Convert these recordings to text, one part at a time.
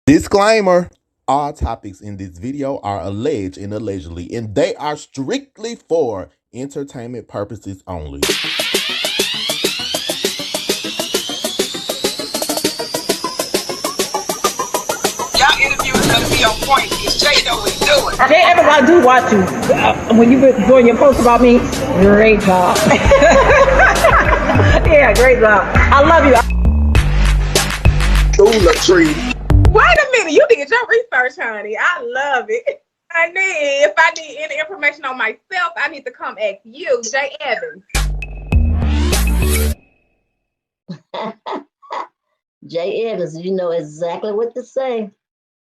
Disclaimer. All topics in this video are alleged and allegedly, and they are strictly for entertainment purposes only. Y'all interviews gonna be on point because Jay know what he's doing. Jay, everybody do watch you. When you been doing your post about me, great job. Yeah, great job. I love you. Ooh, Latrice. Wait a minute, you did your research, honey. I love it. If I need any information on myself, I need to come ask you, Jay Evans. Jay Evans, you know exactly what to say.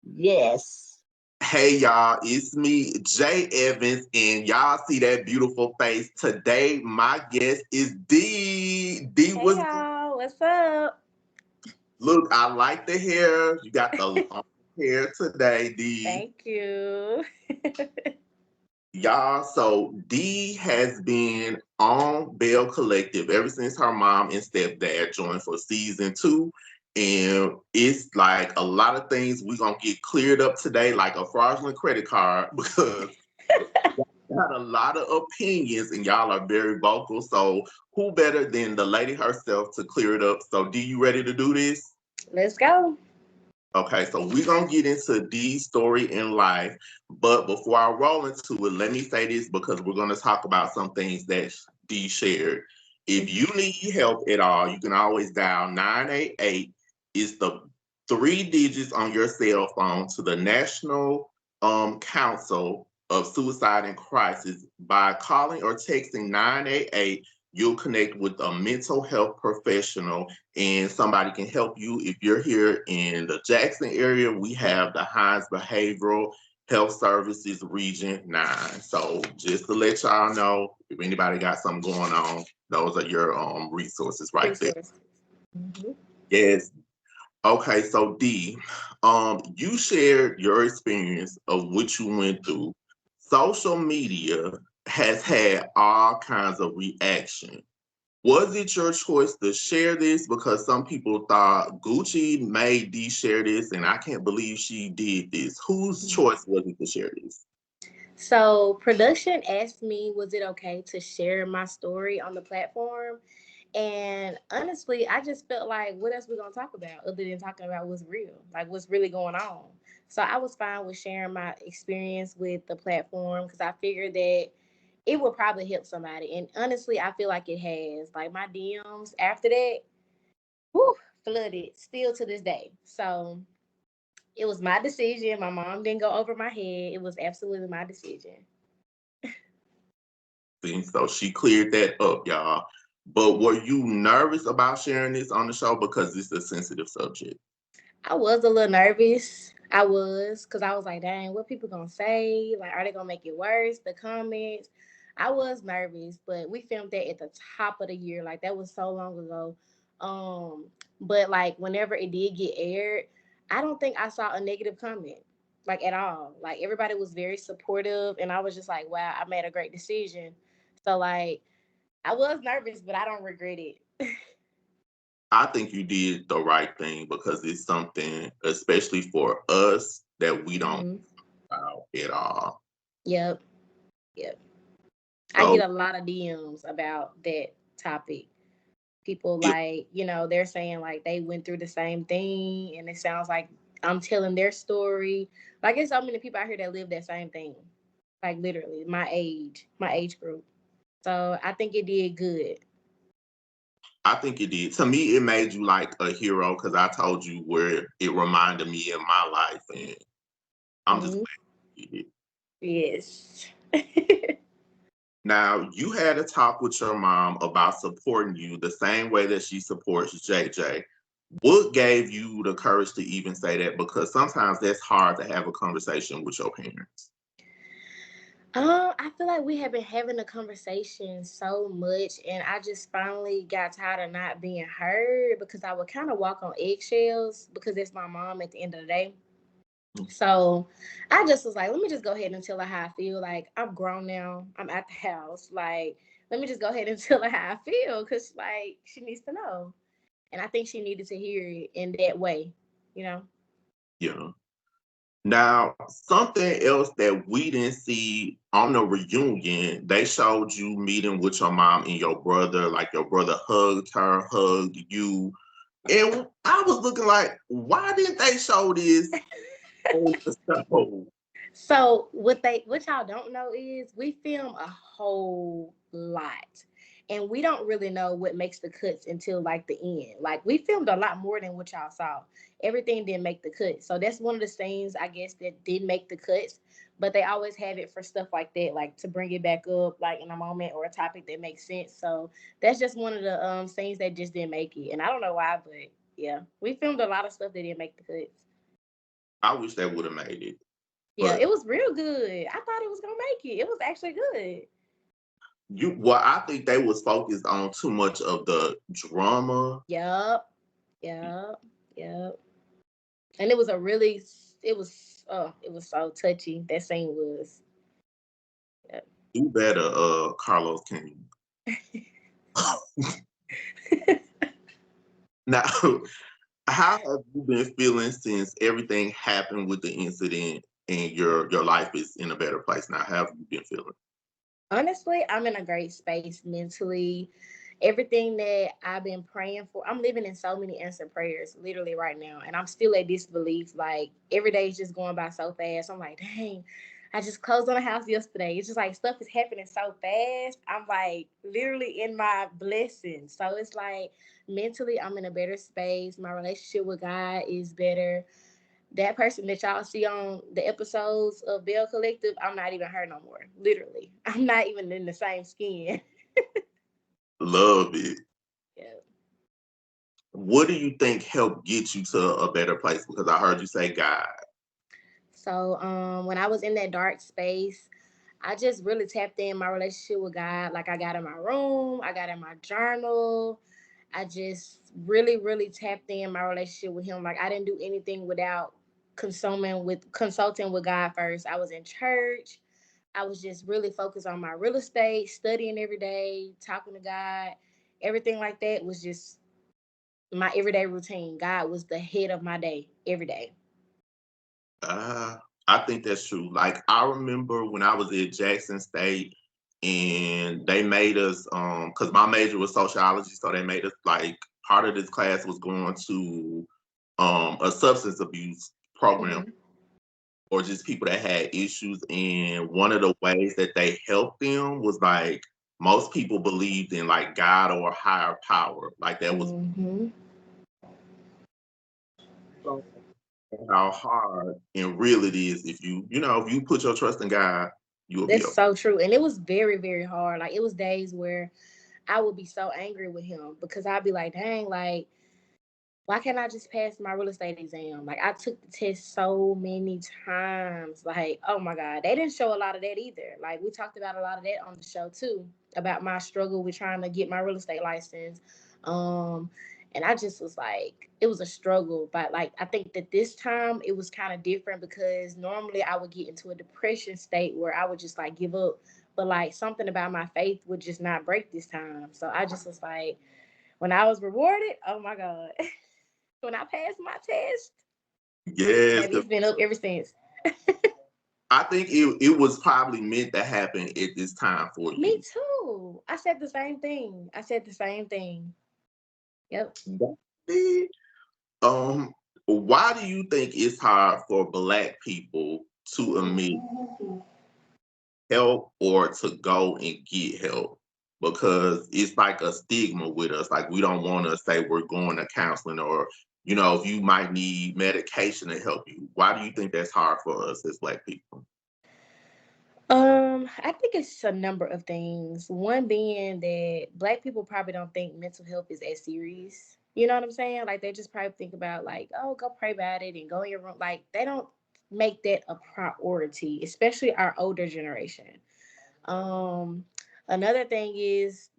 Yes. Hey y'all, it's me, Jay Evans, and y'all see that beautiful face. Today, my guest is D. Hey y'all, what's up? Look, I like the hair. You got the long hair today, D. Thank you. Y'all, so D has been on Belle Collective ever since her mom and stepdad joined for season 2. And it's like a lot of things we're going to get cleared up today, like a fraudulent credit card, because got a lot of opinions and y'all are very vocal. So who better than the lady herself to clear it up? So D, you ready to do this? Let's go. Okay, so we're going to get into D's story in life. But before I roll into it, let me say this because we're going to talk about some things that D shared. If you need help at all, you can always dial 988. It's the 3 digits on your cell phone to the National Council of Suicide and Crisis. By calling or texting 988, you'll connect with a mental health professional and somebody can help you. If you're here in the Jackson area, we have the Hines Behavioral Health Services Region 9. So just to let y'all know, if anybody got something going on, those are your resources right there. Mm-hmm. Yes. Okay, so D, you shared your experience of what you went through. Social media has had all kinds of reaction. Was it your choice to share this? Because some people thought Gucci made D share this, and I can't believe she did this. Whose choice was it to share this? So production asked me, was it okay to share my story on the platform? And honestly, I just felt like, what else we gonna talk about other than talking about what's real, like what's really going on. So I was fine with sharing my experience with the platform because I figured that it would probably help somebody. And honestly, I feel like it has. Like my DMs after that, whew, flooded still to this day. So it was my decision. My mom didn't go over my head. It was absolutely my decision. So she cleared that up, y'all. But were you nervous about sharing this on the show because it's a sensitive subject? I was a little nervous. I was, because I was like, dang, what people gonna say? Like, are they gonna make it worse? The comments. I was nervous, but we filmed that at the top of the year. Like that was so long ago. Um, but like whenever it did get aired, I don't think I saw a negative comment. Like at all. Like everybody was very supportive and I was just like, wow, I made a great decision. So like I was nervous, but I don't regret it. I think you did the right thing because it's something, especially for us, that we don't Mm-hmm. know at all. Yep. Yep. I So get a lot of DMs about that topic. People like, they're saying like they went through the same thing and it sounds like I'm telling their story. Like there's so many people out here that live that same thing. Like literally my age group. So I think it did good. I think it did. To me, it made you like a hero because I told you where it reminded me of my life, and I'm just Mhm. glad you did. Yes. Now, you had a talk with your mom about supporting you the same way that she supports JJ. What gave you the courage to even say that? Because sometimes that's hard to have a conversation with your parents. I feel like we have been having a conversation so much, and I just finally got tired of not being heard because I would kind of walk on eggshells because it's my mom at the end of the day. So I just was like, let me just go ahead and tell her how I feel. Like I'm grown now, I'm at the house. Like let me just go ahead and tell her how I feel because like she needs to know, and I think she needed to hear it in that way, you know. Yeah. Now, something else that we didn't see on the reunion, they showed you meeting with your mom and your brother, like your brother hugged her, hugged you. And I was looking like, why didn't they show this on the show? So what y'all don't know is we film a whole lot. And we don't really know what makes the cuts until like the end. Like we filmed a lot more than what y'all saw. Everything didn't make the cut. So that's one of the scenes I guess that did make the cuts. But they always have it for stuff like that, like to bring it back up, like in a moment or a topic that makes sense. So that's just one of the scenes that just didn't make it. And I don't know why, but yeah, we filmed a lot of stuff that didn't make the cuts. I wish they would have made it. Yeah, But it was real good. I thought it was gonna make it. It was actually good. I think they was focused on too much of the drama. Yup. Yup. Yup. And it was it was so touchy. That scene was. Yep. Do better, Carlos King. Now, how have you been feeling since everything happened with the incident and your life is in a better place now? How have you been feeling? Honestly, I'm in a great space mentally. Everything that I've been praying for, I'm living in so many answered prayers literally right now. And I'm still at disbelief. Like every day is just going by so fast. I'm like, dang, I just closed on a house yesterday. It's just like stuff is happening so fast. I'm like literally in my blessings. So it's like mentally, I'm in a better space. My relationship with God is better. That person that y'all see on the episodes of Belle Collective, I'm not even her no more. Literally. I'm not even in the same skin. Love it. Yeah. What do you think helped get you to a better place? Because I heard you say God. So when I was in that dark space, I just really tapped in my relationship with God. Like I got in my room, I got in my journal. I just really, really tapped in my relationship with him. Like I didn't do anything without consulting with God first. I was in church. I was just really focused on my real estate, studying every day, talking to God. Everything like that was just my everyday routine. God was the head of my day every day. I think that's true. Like I remember when I was at Jackson State and they made us because my major was sociology, so they made us like part of this class was going to a substance abuse program Mm-hmm. or just people that had issues. And one of the ways that they helped them was like most people believed in like God or higher power. Like that was Mm-hmm. how hard and real it is if if you put your trust in God, you will be That's okay. so true. And it was very, very hard. Like it was days where I would be so angry with him because I'd be like, dang, like, why can't I just pass my real estate exam? Like I took the test so many times. Like, oh my God. They didn't show a lot of that either. Like we talked about a lot of that on the show too, about my struggle with trying to get my real estate license. And I just was like, it was a struggle. But like I think that this time it was kind of different because normally I would get into a depression state where I would just like give up. But like something about my faith would just not break this time. So I just was like, when I was rewarded, oh my God. When I passed my test, Yes, baby, it's been up ever since. I think it was probably meant to happen at this time for Me you. too. I said the same thing. I said the same thing. Yep. Um, why do you think it's hard for Black people to admit help or to go and get help? Because it's like a stigma with us. Like we don't want to say we're going to counseling or, if you might need medication to help you. Why do you think that's hard for us as Black people? I think it's a number of things. One being that Black people probably don't think mental health is as serious. You know what I'm saying? Like they just probably think about like, oh, go pray about it and go in your room. Like they don't make that a priority, especially our older generation. Um, Another thing is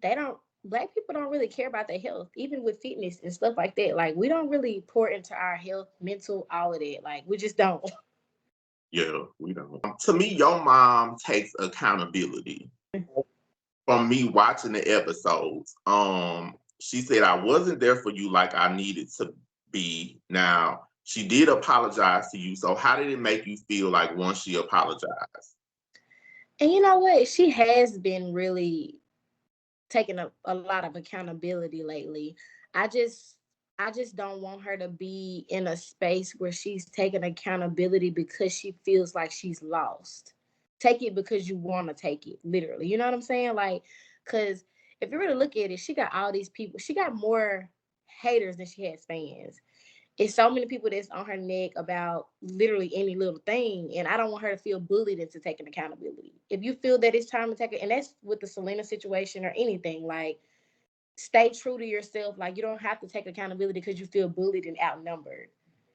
Black people don't really care about their health, even with fitness and stuff like that. Like we don't really pour into our health, mental, all of that. Like we just don't. Yeah, we don't. To me, your mom takes accountability. From me watching the episodes, she said I wasn't there for you like I needed to be. Now she did apologize to you. So how did it make you feel like once she apologized? And you know what? She has been really taking a lot of accountability lately. I just don't want her to be in a space where she's taking accountability because she feels like she's lost. Take it because you want to take it, literally. You know what I'm saying? Like, because if you really look at it, she got all these people. She got more haters than she has fans. It's so many people that's on her neck about literally any little thing, and I don't want her to feel bullied into taking accountability. If you feel that it's time to take it, and that's with the Selena situation or anything, like, stay true to yourself. Like, you don't have to take accountability because you feel bullied and outnumbered.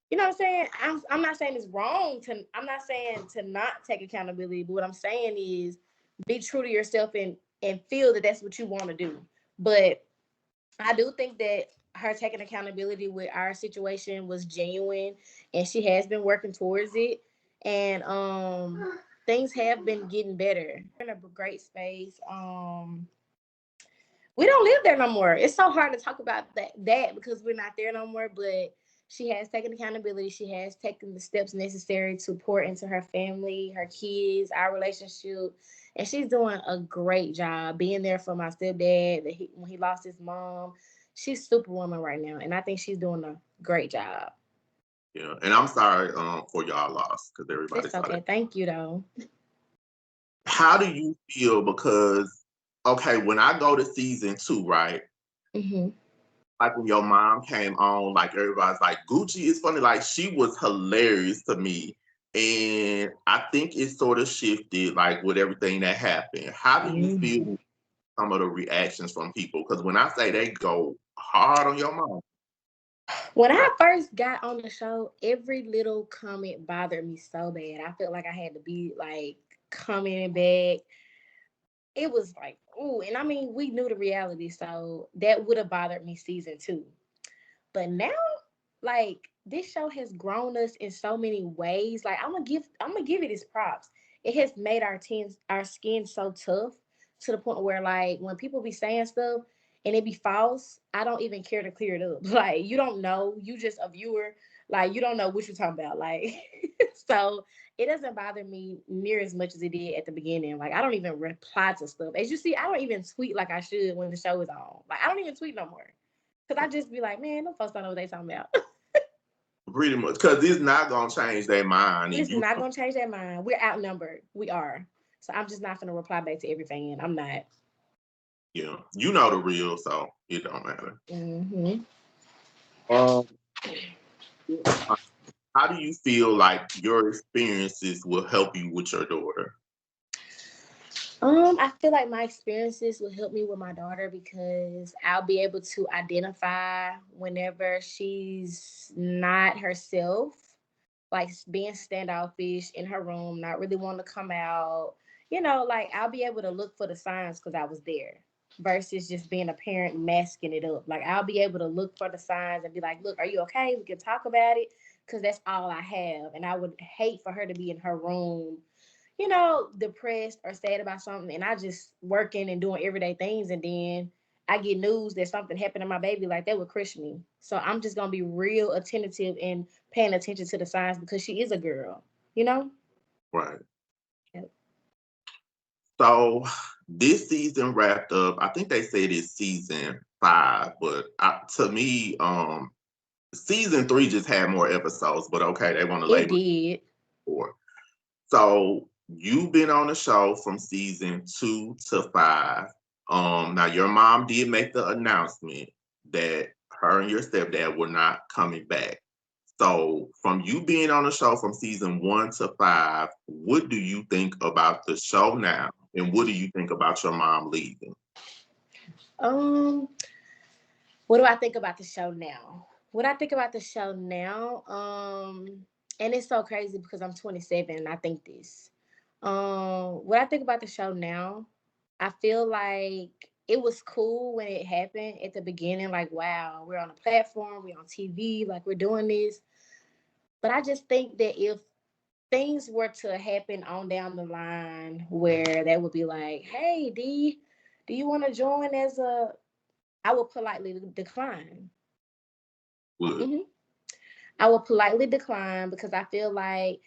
You know what I'm saying? I'm not saying it's wrong to. I'm not saying to not take accountability, but what I'm saying is be true to yourself and feel that that's what you want to do. But I do think that her taking accountability with our situation was genuine, and she has been working towards it. And things have been getting better. We're in a great space. We don't live there no more. It's so hard to talk about that because we're not there no more. But she has taken accountability. She has taken the steps necessary to pour into her family, her kids, our relationship. And she's doing a great job being there for my stepdad when he lost his mom. She's superwoman right now, and I think she's doing a great job. Yeah, and I'm sorry for y'all loss because everybody It's saw okay. that. Thank you, though. How do you feel? Because okay, when I go to season 2, right? Mm-hmm. Like when your mom came on, like everybody's like, Gucci is funny. Like she was hilarious to me. And I think it sort of shifted like with everything that happened. How do you feel some of the reactions from people? Because when I say they go hard on your mom. When I first got on the show, every little comment bothered me so bad. I felt like I had to be like commenting back. It was like, ooh, and I mean, we knew the reality, so that would have bothered me season 2. But now, like, this show has grown us in so many ways. Like, I'm gonna give it its props. It has made our skin so tough to the point where, like, when people be saying stuff and it be false, I don't even care to clear it up. Like, you don't know, you just a viewer, like, you don't know what you're talking about. Like, so it doesn't bother me near as much as it did at the beginning. Like, I don't even reply to stuff. As you see, I don't even tweet like I should when the show is on. Like, I don't even tweet no more. Because I just be like, man, them folks don't know what they talking about. Pretty much. Because it's not going to change their mind. It's not going to change their mind. We're outnumbered. We are. So I'm just not going to reply back to every fan. I'm not. Yeah. You know the real, so it don't matter. Mm-hmm. How do you feel like your experiences will help you with your daughter? I feel like my experiences will help me with my daughter because I'll be able to identify whenever she's not herself, like being standoffish in her room, not really wanting to come out. You know, like I'll be able to look for the signs because I was there versus just being a parent masking it up. Like I'll be able to look for the signs and be like, look, are you okay? We can talk about it because that's all I have. And I would hate for her to be in her room, you know, depressed or sad about something, and I just working and doing everyday things, and then I get news that something happened to my baby, like that would crush me. So I'm just gonna be real attentive and paying attention to the signs because she is a girl, you know? Right. Yep. So this season wrapped up. I think they said it's season 5, but to me, season 3 just had more episodes. But okay, they want to label it 4. So you've been on the show from season 2 to 5. Now your mom did make the announcement that her and your stepdad were not coming back. So from you being on the show from season 1 to 5, what do you think about the show now? And what do you think about your mom leaving? What do I think about the show now? What I think about the show now, and it's so crazy because I'm 27 and I think this. What I think about the show now, I feel like it was cool when it happened at the beginning. Like, wow, we're on a platform, we're on TV, like we're doing this. But I just think that if things were to happen on down the line where they would be like, hey, D, do you want to join as I would politely decline. Would. Mm-hmm. I will politely decline because I feel like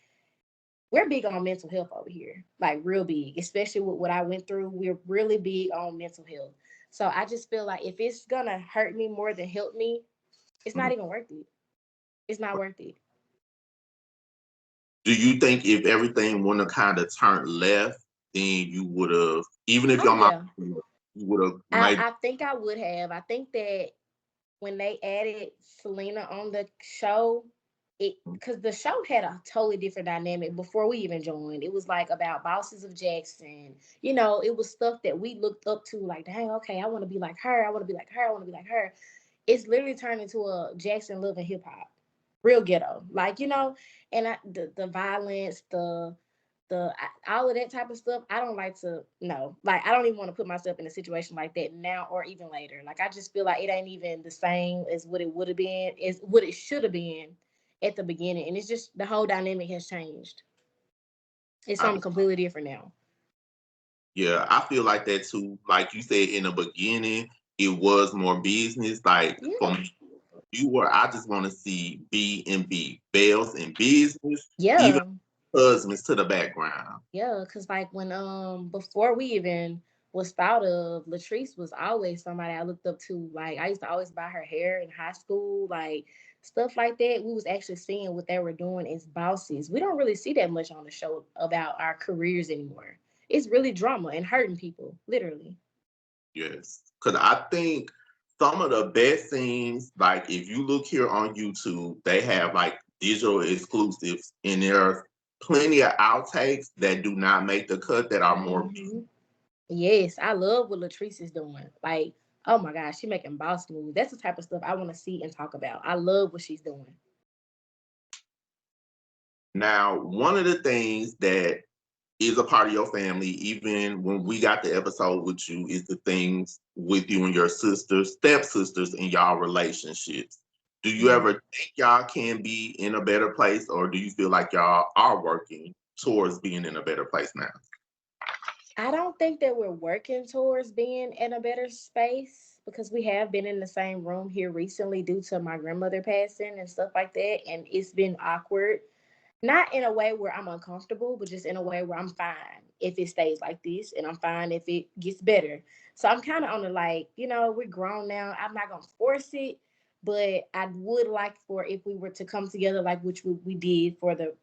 we're big on mental health over here, like real big, especially with what I went through. We're really big on mental health. So I just feel like if it's gonna hurt me more than help me, it's not even worth it. It's not worth it. Do you think if everything wouldn't have kind of turned left, then you would have, even if Oh your mom, yeah, you would have made? I think I would have. I think that when they added Selena on the show, it because the show had a totally different dynamic before we even joined. It was like about bosses of Jackson. You know, it was stuff that we looked up to, like, dang, okay, I want to be like her. I want to be like her. I want to be like her. It's literally turned into a Jackson Love and hip hop, real ghetto, like, you know, and the violence, all of that type of stuff. I don't like to know. Like, I don't even want to put myself in a situation like that now or even later. Like, I just feel like it ain't even the same as what it would have been, is what it should have been at the beginning. And it's just the whole dynamic has changed. It's I, something completely different now. yeah, I feel like that too. Like you said in the beginning, it was more business. Like for Yeah. me, you were. I just want to see B and B, Bells and business, even Yeah. husbands to the background. Yeah, cause like when before we even was thought of, Latrice was always somebody I looked up to. Like, I used to always buy her hair in high school, like stuff like that. We was actually seeing what they were doing as bosses. We don't really see that much on the show about our careers anymore. It's really drama and hurting people, literally. Yes, because I think some of the best scenes, like if you look here on YouTube, they have like digital exclusives, and there are plenty of outtakes that do not make the cut that are more. Hmm. Yes, I love what Latrice is doing. Like, oh my gosh, she making boss moves. That's the type of stuff I want to see and talk about. I love what she's doing. Now, one of the things that is a part of your family, even when we got the episode with you, is the things with you and your sisters, stepsisters, and y'all relationships. Do you Mm. ever think y'all can be in a better place, or do you feel like y'all are working towards being in a better place now? I don't think that we're working towards being in a better space because we have been in the same room here recently due to my grandmother passing and stuff like that. And it's been awkward. Not in a way where I'm uncomfortable, but just in a way where I'm fine if it stays like this, and I'm fine if it gets better. So I'm kind of on the like, you know, we're grown now. I'm not gonna force it, but I would like for if we were to come together like which we did for the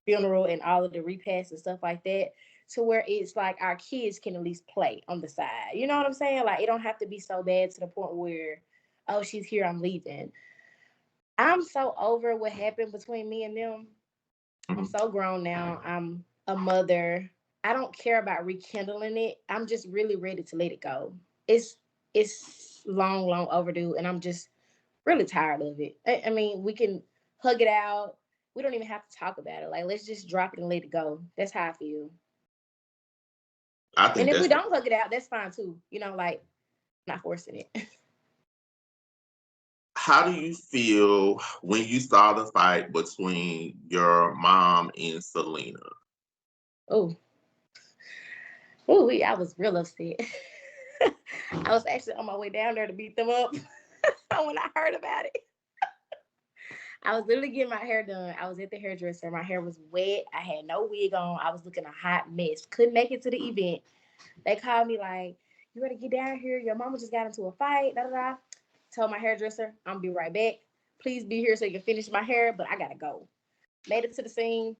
funeral and all of the repasts and stuff like that, to where it's like our kids can at least play on the side. You know what I'm saying? Like, it don't have to be so bad to the point where, oh, she's here, I'm leaving. I'm so over what happened between me and them. I'm Mhm. so grown now. I'm a mother. I don't care about rekindling it. I'm just really ready to let it go. It's long overdue, and I'm just really tired of it. I mean, we can hug it out. We don't even have to talk about it. Like, let's just drop it and let it go. That's how I feel. I And think if we that's don't hug it out, that's fine too. You know, like, not forcing it. how do you feel when you saw the fight between your mom and Selena? Oh, oh, I was real upset. I was actually on my way down there to beat them up when I heard about it. I was literally getting my hair done. I was at the hairdresser. My hair was wet. I had no wig on. I was looking a hot mess. Couldn't make it to the event. They called me like, "You ready to get down here? Your mama just got into a fight." Da da da. Told my hairdresser, "I'm gonna be right back. Please be here so you can finish my hair, but I gotta go." Made it to the scene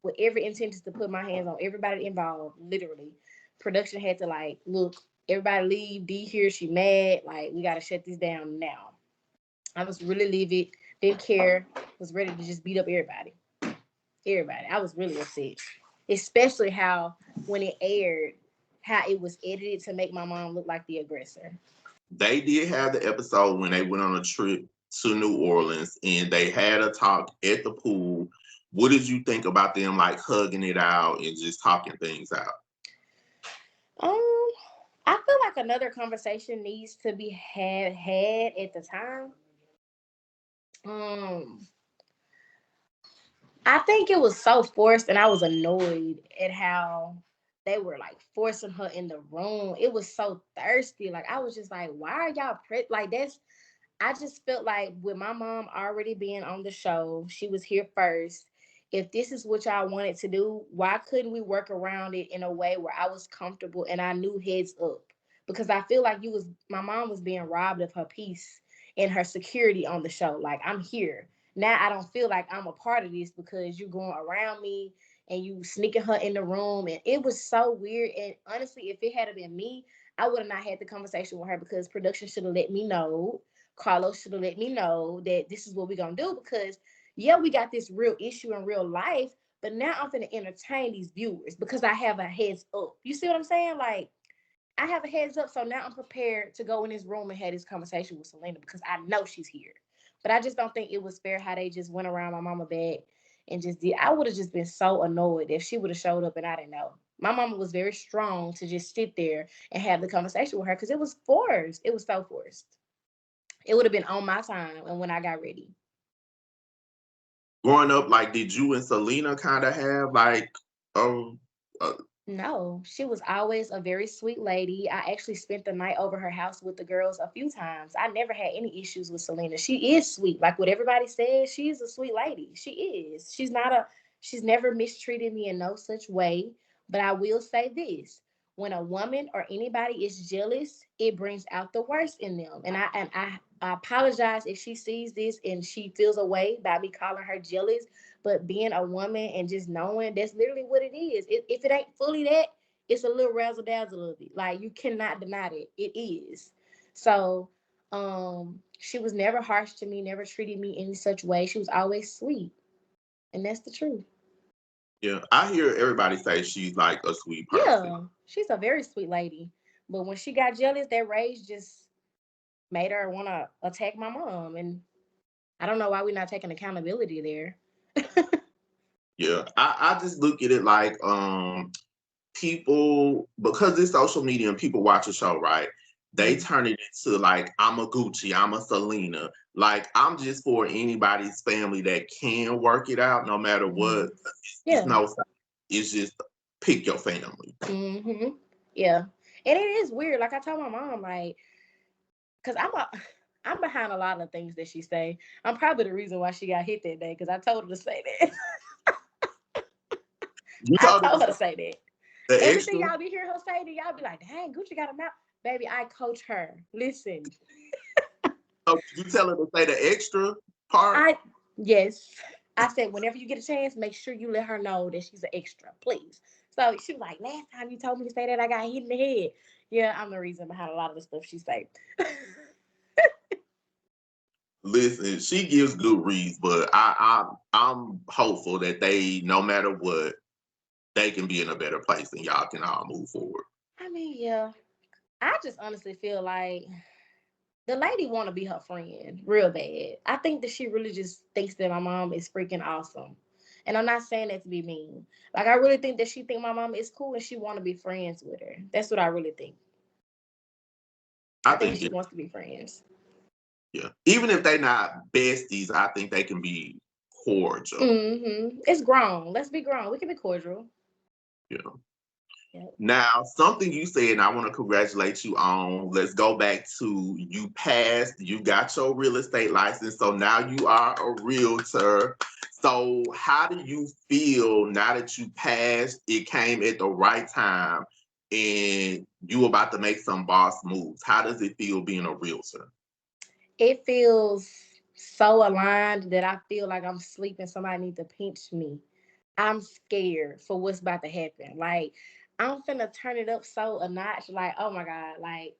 with every intention to put my hands on everybody involved. Literally, production had to like, look, everybody leave. D here. She mad. Like, we gotta shut this down now. I was really livid. Didn't care. Was ready to just beat up everybody. Everybody. I was really upset, especially how when it aired, how it was edited to make my mom look like the aggressor. They did have the episode when they went on a trip to New Orleans and they had a talk at the pool. What did you think about them like hugging it out and just talking things out? Um, I feel like another conversation needs to be had at the time. Um, I think it was so forced, and I was annoyed at how they were like forcing her in the room. It was so thirsty. Like, I was just like, why are y'all like that's? I just felt like with my mom already being on the show, she was here first. If this is what y'all wanted to do, why couldn't we work around it in a way where I was comfortable and I knew heads up? Because I feel like my mom was being robbed of her peace and her security on the show. Like, I'm here. Now I don't feel like I'm a part of this because you're going around me and you sneaking her in the room. And it was so weird. And honestly, if it had been me, I would have not had the conversation with her because production should have let me know. Carlos should have let me know that this is what we're going to do because, yeah, we got this real issue in real life, but now I'm going to entertain these viewers because I have a heads up. You see what I'm saying? Like, I have a heads up, so now I'm prepared to go in this room and have this conversation with Selena because I know she's here. But I just don't think it was fair how they just went around my mama back and just did. I would have just been so annoyed if she would have showed up and I didn't know. My mama was very strong to just sit there and have the conversation with her because it was forced. It was so forced. It would have been on my time and when I got ready. Growing up, like, did you and Selena kind of have like, No, she was always a very sweet lady. I actually spent the night over her house with the girls a few times. I never had any issues with Selena. She is sweet. Like what everybody says, she is a sweet lady. She is. She's never mistreated me in no such way. But I will say this. When a woman or anybody is jealous, it brings out the worst in them. And I apologize if she sees this and she feels a way by me calling her jealous. But being a woman and just knowing that's literally what it is. If it ain't fully that, it's a little razzle dazzle of it. Like you cannot deny it. It is. So she was never harsh to me, never treated me in such way. She was always sweet. And that's the truth. yeah, I hear everybody say she's like a sweet person. Yeah, she's a very sweet lady. But when she got jealous, that rage just made her want to attack my mom. And I don't know why we're not taking accountability there. Yeah, I just look at it like people, because it's social media and people watch a show, right? They turn it into like, I'm a Gucci, I'm a Selena. Like, I'm just for anybody's family that can work it out no matter what. Yeah. It's just pick your family. Mm-hmm. Yeah. And it is weird. Like I told my mom, like, because I'm behind a lot of things that she say. I'm probably the reason why she got hit that day because I told her to say that. I told her to say that. Everything y'all be hearing her say, then y'all be like, dang, Gucci got a mouth. Baby, I coach her. Listen. So you tell her to say the extra part? Yes. I said, whenever you get a chance, make sure you let her know that she's an extra, please. So she was like, last time you told me to say that, I got hit in the head. Yeah, I'm the reason behind a lot of the stuff she say. Listen, she gives good reads, but I'm hopeful that they, no matter what, they can be in a better place and y'all can all move forward. I mean, yeah. I just honestly feel like the lady want to be her friend real bad. I think that she really just thinks that my mom is freaking awesome. And I'm not saying that to be mean. Like, I really think that she think my mom is cool and she want to be friends with her. That's what I really think. I think she wants to be friends. Yeah. Even if they're not besties, I think they can be cordial. Mm-hmm. It's grown. Let's be grown. We can be cordial. Yeah. Yep. Now, something you said, and I want to congratulate you on. Let's go back to you passed, you got your real estate license, so now you are a realtor. So how do you feel now that you passed, it came at the right time, and you about to make some boss moves? How does it feel being a realtor? It feels so aligned that I feel like I'm sleeping. Somebody needs to pinch me. I'm scared for what's about to happen. Like, I'm finna turn it up so a notch. Like, oh my God, like,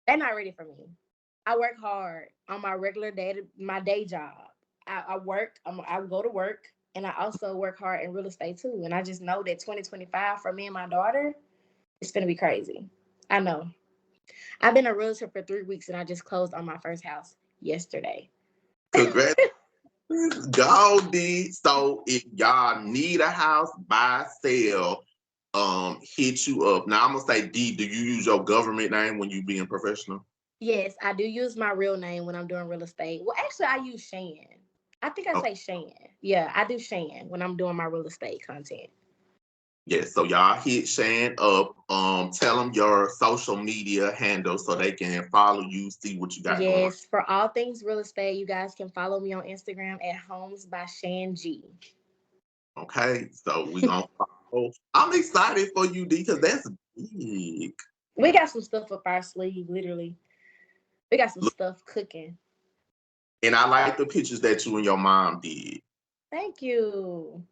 they're not ready for me. I work hard on my regular day, my day job. I work, I go to work, and I also work hard in real estate too. And I just know that 2025 for me and my daughter, it's gonna be crazy. I know. I've been a realtor for 3 weeks and I just closed on my first house yesterday. Congratulations. Goldie. So if y'all need a house, buy, sell, hit you up. Now I'm gonna say, D, do you use your government name when you being professional? Yes, I do use my real name when I'm doing real estate. Well, actually, I use Shan. I think I say Shan. Yeah, I do Shan when I'm doing my real estate content. Yes, so y'all hit Shan up. Tell them your social media handle so they can follow you, see what you got going. Yes, for all things real estate, you guys can follow me on Instagram at Homes by Shan G. Okay, so we gonna follow. I'm excited for you, D, because that's big. We got some stuff up our sleeve, literally. We got some Look, stuff cooking. and I like the pictures that you and your mom did. Thank you.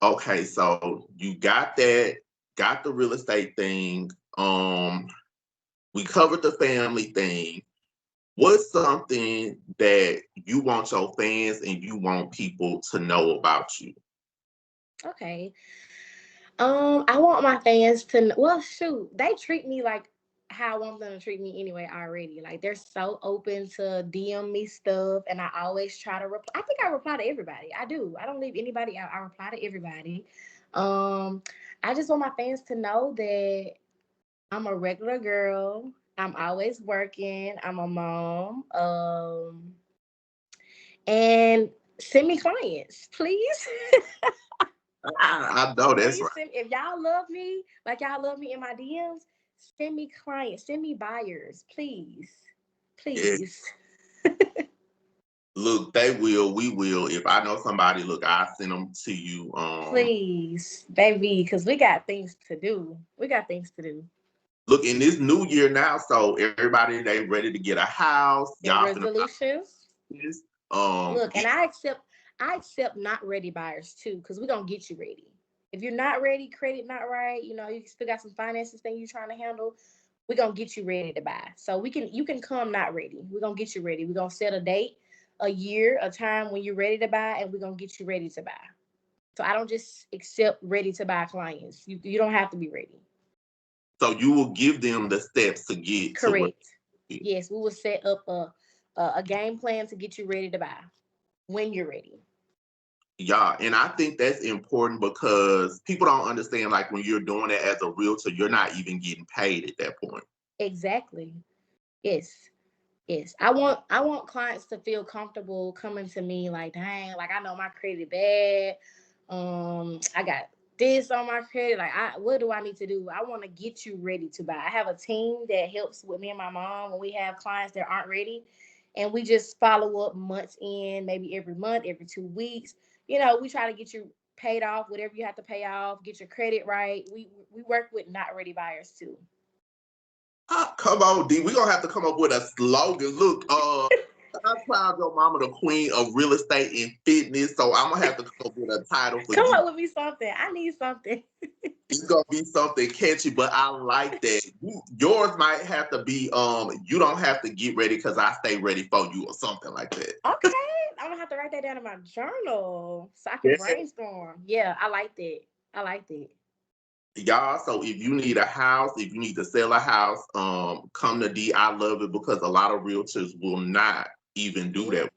Okay, so you got that, got the real estate thing. We covered the family thing. What's something that you want your fans and you want people to know about you? Okay. I want my fans to, well, shoot, they treat me like how I want them to treat me anyway already. Like, they're so open to DM me stuff, and I always try to reply. I think I reply to everybody. I do. I don't leave anybody out. I reply to everybody. I just want my fans to know that I'm a regular girl. I'm always working. I'm a mom. And send me clients, please. I know that's Please right. if y'all love me, like y'all love me in my DMs, send me clients, send me buyers, please. Yeah. Please. Look, they will, we will. If I know somebody, look, I send them to you. Please, baby, because we got things to do. We got things to do. Look, in this new year now, so everybody they ready to get a house. And Y'all finna resolutions. this. Look, and I accept not ready buyers too, because we're gonna get you ready. If you're not ready, credit not right, you still got some finances thing you're trying to handle, we're gonna get you ready to buy. So you can come not ready. We're gonna get you ready. We're gonna set a date, a year, a time when you're ready to buy, and we're gonna get you ready to buy. So I don't just accept ready to buy clients. You don't have to be ready. So you will give them the steps to get to where. Correct. Yes, we will set up a game plan to get you ready to buy when you're ready. Yeah, and I think that's important because people don't understand, like, when you're doing it as a realtor, you're not even getting paid at that point. Exactly. Yes. Yes. I want clients to feel comfortable coming to me like, dang, like I know my credit bad. I got this on my credit. Like, what do I need to do? I want to get you ready to buy. I have a team that helps with me and my mom when we have clients that aren't ready. And we just follow up months in, maybe every month, every 2 weeks. We try to get you paid off, whatever you have to pay off, get your credit right. We work with not ready buyers too. Come on, D. We're gonna have to come up with a slogan. Look, I proud your mama the queen of real estate and fitness. So I'm gonna have to come up with a title for Come you. up with me something. I need something. It's gonna be something catchy, but I like that. Yours might have to be you don't have to get ready because I stay ready for you or something like that. Okay. I'm gonna have to write that down in my journal so I can Yeah. brainstorm. Yeah, I like that. I like that. Y'all, so if you need a house, if you need to sell a house, come to D. I love it because a lot of realtors will not even do that.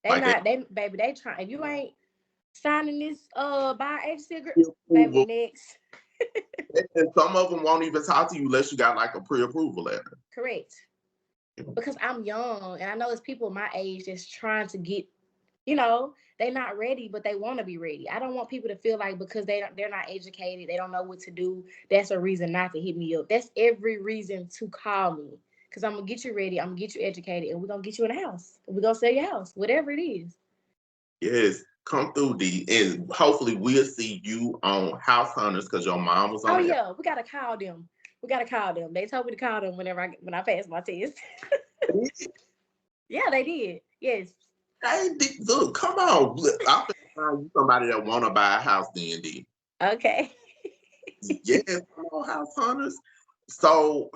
They Like not they baby, they trying, if you ain't signing this buyer agency agreement, baby, pre-approval. next. And some of them won't even talk to you unless you got like a pre-approval letter. Correct. Because I'm young and I know it's people my age that's trying to get, they're not ready, but they want to be ready. I don't want people to feel like because they're not educated, they don't know what to do, that's a reason not to hit me up. That's every reason to call me. Because I'm gonna get you ready, I'm gonna get you educated, and we're gonna get you in a house. We're gonna sell your house, whatever it is. Yes, come through, D, and hopefully we'll see you on House Hunters because your mom was on Oh there. yeah, we gotta call them. They told me to call them when I passed my test. Yeah, they did. Yes. Hey, D, look, come on. Look, I'm gonna find you somebody that want to buy a house, then, D. Okay. Yes, come on, House Hunters. So,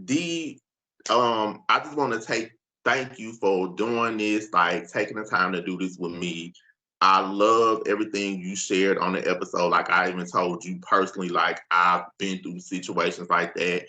D, I just want to thank you for doing this, like taking the time to do this with me. I love everything you shared on the episode. Like I even told you personally, like I've been through situations like that.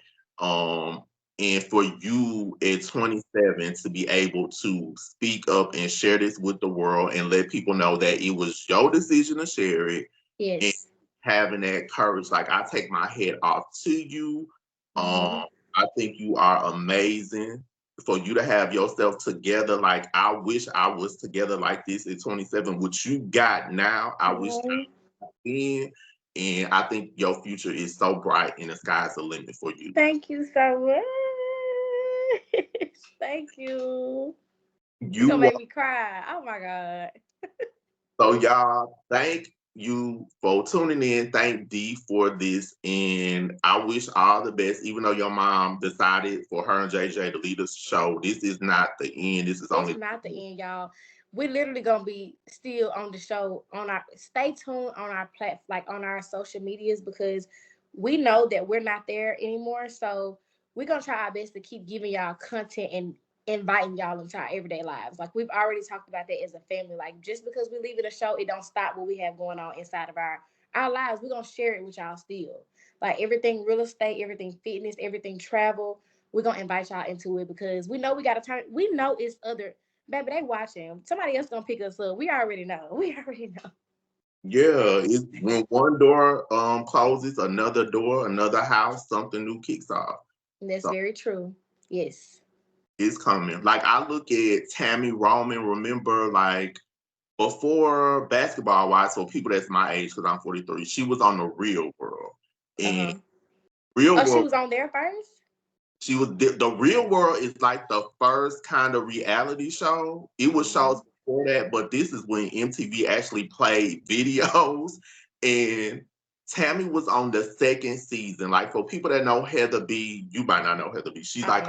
And for you at 27 to be able to speak up and share this with the world and let people know that it was your decision to share it. And Yes. having that courage, like I take my head off to you. Mm-hmm. I think you are amazing. For you to have yourself together, like I wish I was together like this at 27. What you got now, I wish I was then. And I think your future is so bright and the sky's the limit for you. Thank you so much. Thank you. You're gonna make me cry. Oh my God. So y'all, thank you for tuning in. Thank Dee for this. And I wish all the best, even though your mom decided for her and JJ to lead the show. This is not the end. This is only not the end, y'all. We're literally gonna be still on the show on our stay tuned on our on our social medias, because we know that we're not there anymore. So we're gonna try our best to keep giving y'all content and inviting y'all into our everyday lives. Like we've already talked about that as a family. Like just because we leave it a show, it don't stop what we have going on inside of our lives. We're gonna share it with y'all still. Like everything real estate, everything fitness, everything travel. We're gonna invite y'all into it because we know we gotta turn. We know it's other. Baby, they watching. Somebody else gonna pick us up. We already know. Yeah, it's when one door closes, another door, another house, something new kicks off. And that's very true. Yes. It's coming. Like I look at Tammy Roman, remember like before Basketball Wives, so people that's my age, because I'm 43, she was on the Real World. And Real World, she was on there first? She was the Real World is like the first kind of reality show. It was shows before that, but this is when MTV actually played videos. And Tammy was on the second season. Like for people that know Heather B, you might not know Heather B. She's like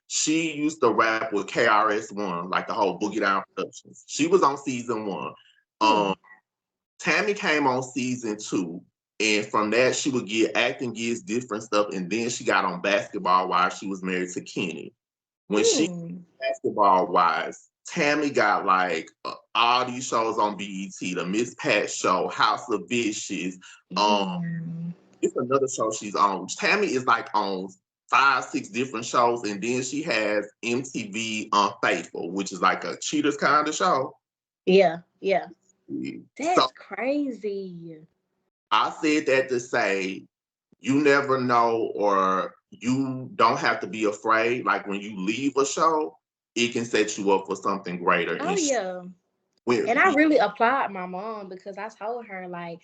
she used to rap with KRS-One, like the whole Boogie Down Productions. She was on season 1. Tammy came on season 2. And from that, she would get acting gigs, different stuff. And then she got on Basketball Wives. She was married to Kenny. When she Basketball Wives, Tammy got like all these shows on BET, the Miss Pat Show, House of Vicious. It's another show she's on. Tammy is like on 5, 6 different shows. And then she has MTV Unfaithful, which is like a cheaters kind of show. Yeah. That's crazy. I said that to say, you never know, or you don't have to be afraid. Like when you leave a show, it can set you up for something greater. Oh, yeah. And I really applaud my mom because I told her, like,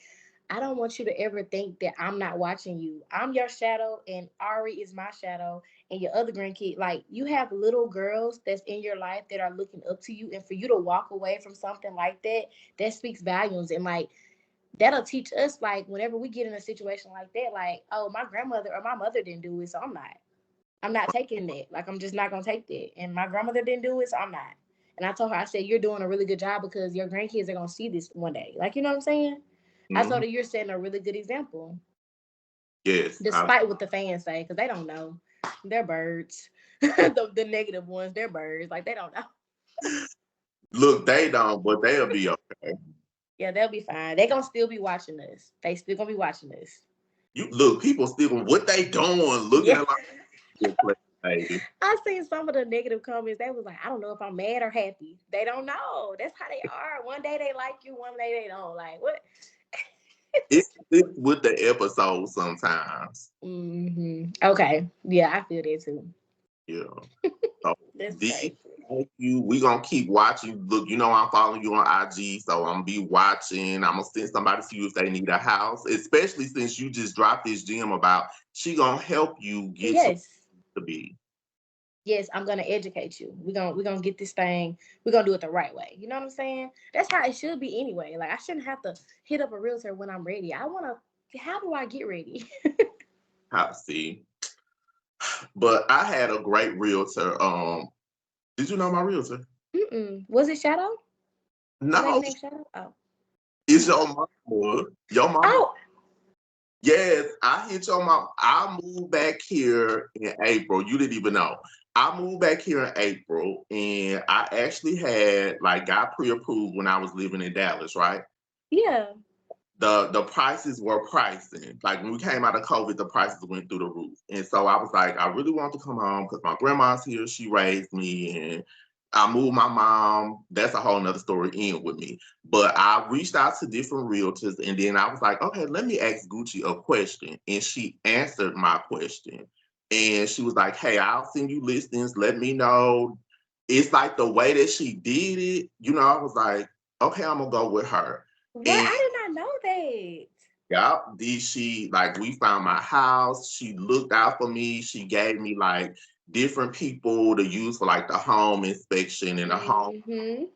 I don't want you to ever think that I'm not watching you. I'm your shadow, and Ari is my shadow, and your other grandkid. Like, you have little girls that's in your life that are looking up to you, and for you to walk away from something like that, that speaks volumes. And, like, that'll teach us, like, whenever we get in a situation like that, like, oh, my grandmother or my mother didn't do it, so I'm not taking that. Like, I'm just not going to take that. And my grandmother didn't do it, so I'm not. And I told her, I said, you're doing a really good job because your grandkids are going to see this one day. Like, you know what I'm saying? I told her, you're setting a really good example. Yes. Despite what the fans say, because they don't know. They're birds. the negative ones, they're birds. Like, they don't know. Look, they don't, but they'll be okay. Yeah, they'll be fine. They're going to still be watching us. They still going to be watching us. You look, people still, what they doing? Looking at like, I seen some of the negative comments. They was like, I don't know if I'm mad or happy. They don't know. That's how they are. One day they like you, one day they don't. Like, what? It's with the episode sometimes. Okay. Yeah, I feel that too. Yeah. So, crazy. Thank you. We're going to keep watching. Look, you know I'm following you on IG, so I'm going to be watching. I'm going to send somebody to you if they need a house, especially since you just dropped this gem about she going to help you get to be. Yes, I'm going to educate you. We're gonna get this thing. We're going to do it the right way. You know what I'm saying? That's how it should be anyway. Like, I shouldn't have to hit up a realtor when I'm ready. How do I get ready? See. But I had a great realtor. Did you know my realtor? Was it Shadow? No. Shadow? Oh. It's your mama. Your mama. Oh. Yes, I hit your mom. I moved back here in April. You didn't even know. I moved back here in April, and I actually got pre-approved when I was living in Dallas, right? Yeah. The prices were pricing. Like when we came out of COVID, the prices went through the roof. And so I was like, I really want to come home because my grandma's here. She raised me, and I moved my mom. That's a whole nother story in with me. But I reached out to different realtors, and then I was like, okay, let me ask Gucci a question. And she answered my question. And she was like, hey, I'll send you listings. Let me know. It's like the way that she did it, I was like, okay, I'm going to go with her. What? I did not know that. Yep. She like we found my house. She looked out for me. She gave me like different people to use for like the home inspection and the home Mm-hmm.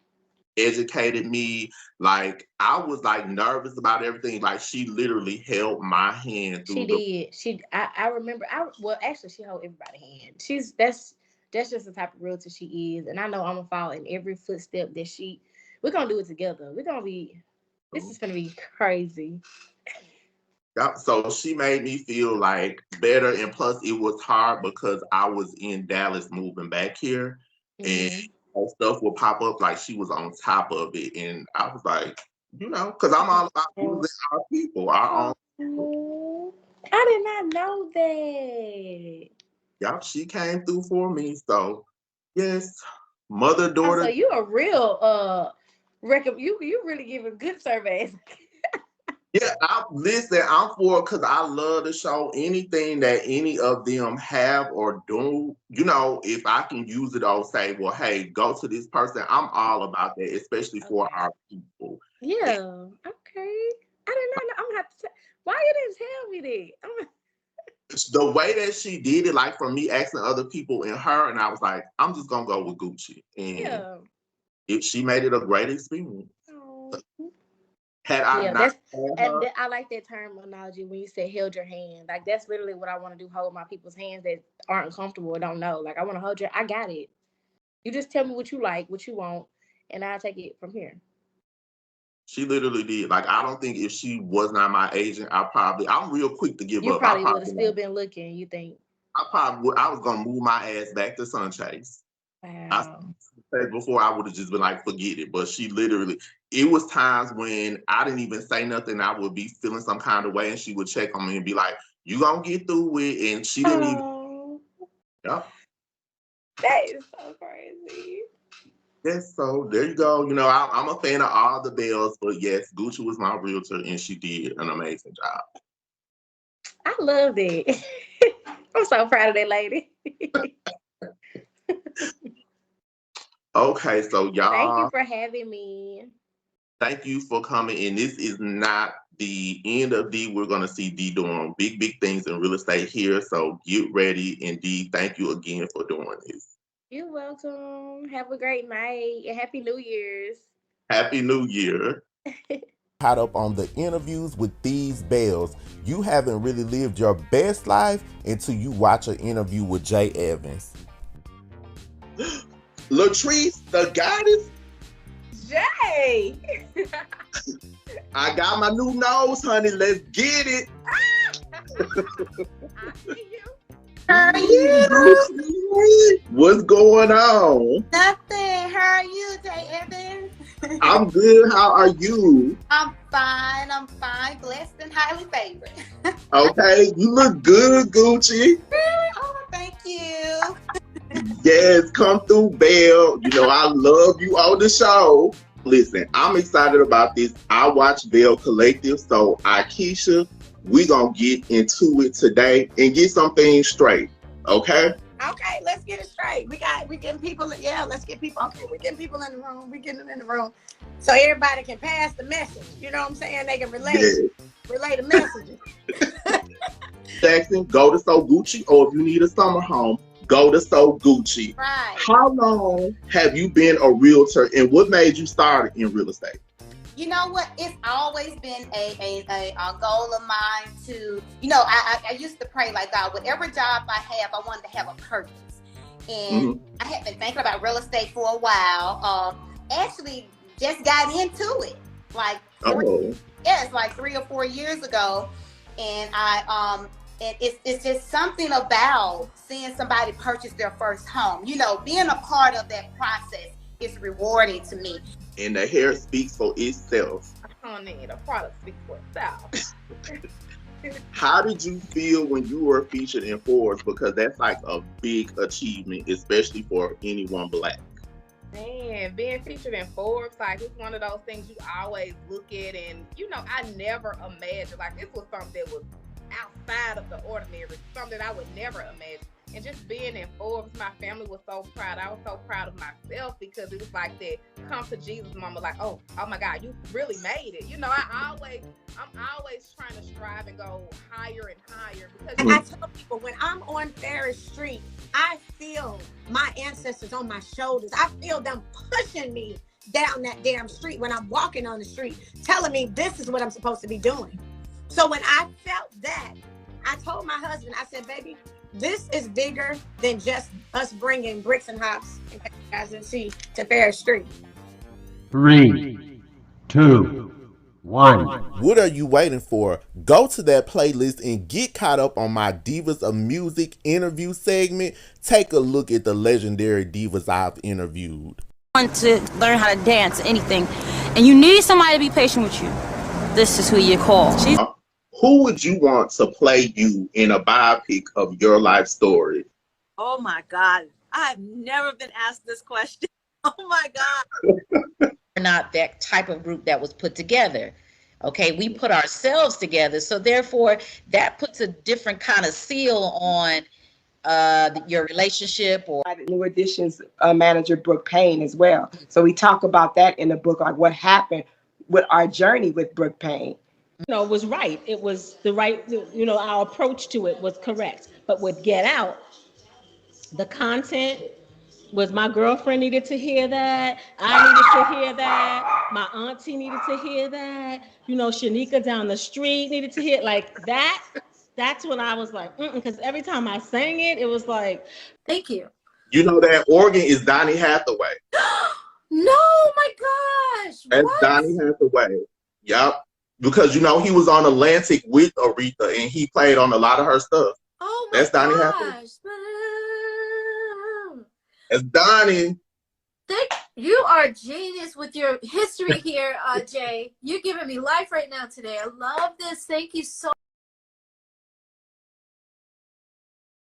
educated me. Like I was like nervous about everything. Like she literally held my hand She through the did. I remember. Well, actually, she hold everybody's hand. That's just the type of realtor she is, and I know I'm gonna follow in every footstep that she. We're gonna do it together. We're gonna be. This is gonna be crazy. Yep. So she made me feel like better. And plus it was hard because I was in Dallas moving back here and Mm-hmm. stuff would pop up like she was on top of it. And I was like, because I'm all about using our people, our own. Oh, I did not know that. Yep, she came through for me. So yes, mother, Oh, so daughter. you a real you really giving good surveys. Yeah, listen, I'm for it because I love to show anything that any of them have or do. If I can use it or say, well, hey, go to this person, I'm all about that, especially for Okay. our people. Yeah. Okay. I did not know. I'm gonna have to. Why you didn't tell me that? The way that she did it, like for me asking other people and her, and I was like, I'm just gonna go with Gucci. And she made it a great experience. Oh. Had I Yeah, not I like that terminology when you say held your hand. Like that's literally what I want to do, hold my people's hands that aren't comfortable or don't know. Like I want to hold I got it. You just tell me what you like, what you want, and I'll take it from here. she literally did. Like, I don't think if she was not my agent, I'm real quick to give You up. probably would have still been looking, you think. I was gonna move my ass back to Sunchase. Wow. Before I would have just been like, forget it. But she literally, it was times when I didn't even say nothing. I would be feeling some kind of way, and she would check on me and be like, "You gonna get through it?" And she didn't even. Yeah. That is so crazy. Yes, so there you go. I'm a fan of all the Bells, but yes, Gucci was my realtor, and she did an amazing job. I love it. I'm so proud of that lady. Okay, so y'all. Thank you for having me. Thank you for coming. And this is not the end of D. We're going to see D doing big, big things in real estate here. So get ready. And D, thank you again for doing this. You're welcome. Have a great night and Happy New Year's. Happy New Year. Caught up on the interviews with these Bells. You haven't really lived your best life until you watch an interview with Jay Evans. Latrice, the goddess. Jay. I got my new nose, honey. Let's get it. I see you. How are you? What's going on? Nothing. How are you, Jay Evans? I'm good. How are you? I'm fine. Blessed and highly favored. Okay, you look good, Gucci. Oh, thank you. Yes, come through, Belle. I love you on the show. Listen, I'm excited about this. I watch Belle Collective, so Aikisha, we gonna get into it today and get some things straight. Okay? Okay, let's get it straight. We getting people. Yeah, let's get people. Okay, we're getting people in the room. We're getting them in the room, so everybody can pass the message. You know what I'm saying? They can relate the messages. Jackson, go to SoGucci, or if you need a summer home, go to SoGucci. Right. How long have you been a realtor, and what made you start in real estate? You know what? It's always been a goal of mine to, I used to pray like, God, whatever job I have, I wanted to have a purpose. And I had been thinking about real estate for a while. Actually, just got into it like like 3 or 4 years ago. And it's just something about seeing somebody purchase their first home. Being a part of that process is rewarding to me. And the hair speaks for itself. Honey, the product speaks for itself. How did you feel when you were featured in Forbes? Because that's like a big achievement, especially for anyone Black. Man, being featured in Forbes, like it's one of those things you always look at, and I never imagined like this was something that was outside of the ordinary, something I would never imagine. And just being in Forbes, my family was so proud. I was so proud of myself because it was like that come to Jesus moment, like, oh my God, you really made it. You know, I'm always trying to strive and go higher and higher. Because I tell people, when I'm on Ferris Street, I feel my ancestors on my shoulders. I feel them pushing me down that damn street when I'm walking on the street, telling me this is what I'm supposed to be doing. So when I felt that, I told my husband, I said, baby, this is bigger than just us bringing bricks and hops to Ferris Street. 3, 2, 1. What are you waiting for? Go to that playlist and get caught up on my Divas of Music interview segment. Take a look at the legendary divas I've interviewed. Want to learn how to dance, anything, and you need somebody to be patient with you. This is who you call. Who would you want to play you in a biopic of your life story? Oh my God, I've never been asked this question. Oh my God. We're not that type of group that was put together. Okay, we put ourselves together, so therefore that puts a different kind of seal on your relationship. Or New Edition's manager Brooke Payne as well. So we talk about that in the book, like what happened with our journey with Brooke Payne. You know, it was right. It was the right, you know, our approach to it was correct. But with Get Out, the content was my girlfriend needed to hear that. I needed to hear that. My auntie needed to hear that. You know, Shanika down the street needed to hear like that. That's when I was like, because every time I sang it, it was like, thank you. You know that organ is Donny Hathaway. No, my gosh. That's what? Donny Hathaway. Yep. Because, you know, he was on Atlantic with Aretha and he played on a lot of her stuff. Oh my That's Donny gosh. Hathaway. That's Donny. You are a genius with your history here, Jay. You're giving me life right now today. I love this. Thank you so